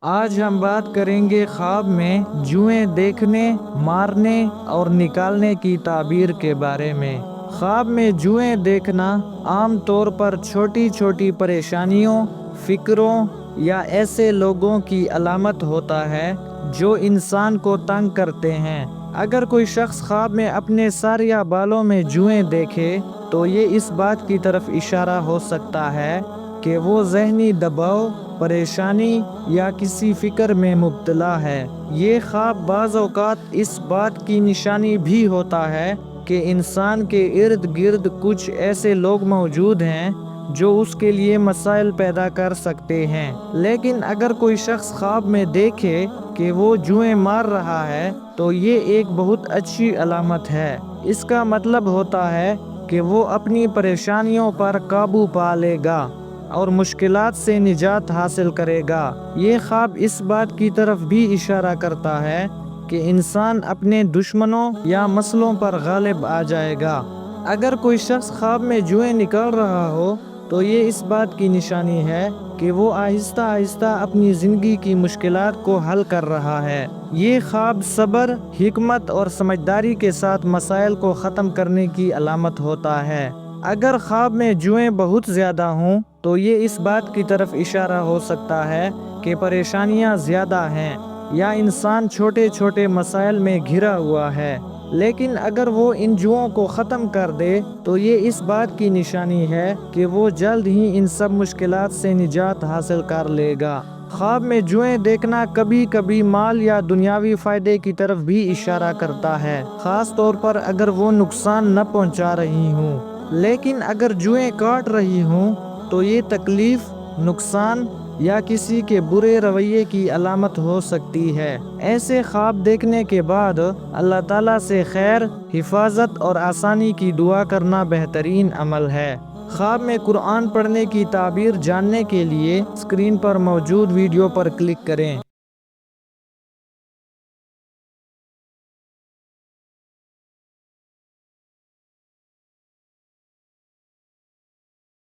آج ہم بات کریں گے خواب میں جوئیں دیکھنے، مارنے اور نکالنے کی تعبیر کے بارے میں۔ خواب میں جوئیں دیکھنا عام طور پر چھوٹی چھوٹی پریشانیوں، فکروں یا ایسے لوگوں کی علامت ہوتا ہے جو انسان کو تنگ کرتے ہیں۔ اگر کوئی شخص خواب میں اپنے سر یا بالوں میں جوئیں دیکھے تو یہ اس بات کی طرف اشارہ ہو سکتا ہے کہ وہ ذہنی دباؤ، پریشانی یا کسی فکر میں مبتلا ہے۔ یہ خواب بعض اوقات اس بات کی نشانی بھی ہوتا ہے کہ انسان کے ارد گرد کچھ ایسے لوگ موجود ہیں جو اس کے لیے مسائل پیدا کر سکتے ہیں۔ لیکن اگر کوئی شخص خواب میں دیکھے کہ وہ جوئیں مار رہا ہے تو یہ ایک بہت اچھی علامت ہے۔ اس کا مطلب ہوتا ہے کہ وہ اپنی پریشانیوں پر قابو پا لے گا اور مشکلات سے نجات حاصل کرے گا۔ یہ خواب اس بات کی طرف بھی اشارہ کرتا ہے کہ انسان اپنے دشمنوں یا مسئلوں پر غالب آ جائے گا۔ اگر کوئی شخص خواب میں جوئیں نکال رہا ہو تو یہ اس بات کی نشانی ہے کہ وہ آہستہ آہستہ اپنی زندگی کی مشکلات کو حل کر رہا ہے۔ یہ خواب صبر، حکمت اور سمجھداری کے ساتھ مسائل کو ختم کرنے کی علامت ہوتا ہے۔ اگر خواب میں جوئیں بہت زیادہ ہوں تو یہ اس بات کی طرف اشارہ ہو سکتا ہے کہ پریشانیاں زیادہ ہیں یا انسان چھوٹے چھوٹے مسائل میں گھرا ہوا ہے۔ لیکن اگر وہ ان جوؤں کو ختم کر دے تو یہ اس بات کی نشانی ہے کہ وہ جلد ہی ان سب مشکلات سے نجات حاصل کر لے گا۔ خواب میں جوئیں دیکھنا کبھی کبھی مال یا دنیاوی فائدے کی طرف بھی اشارہ کرتا ہے، خاص طور پر اگر وہ نقصان نہ پہنچا رہی ہوں۔ لیکن اگر جوئیں کاٹ رہی ہوں تو یہ تکلیف، نقصان یا کسی کے برے رویے کی علامت ہو سکتی ہے۔ ایسے خواب دیکھنے کے بعد اللہ تعالیٰ سے خیر، حفاظت اور آسانی کی دعا کرنا بہترین عمل ہے۔ خواب میں قرآن پڑھنے کی تعبیر جاننے کے لیے اسکرین پر موجود ویڈیو پر کلک کریں۔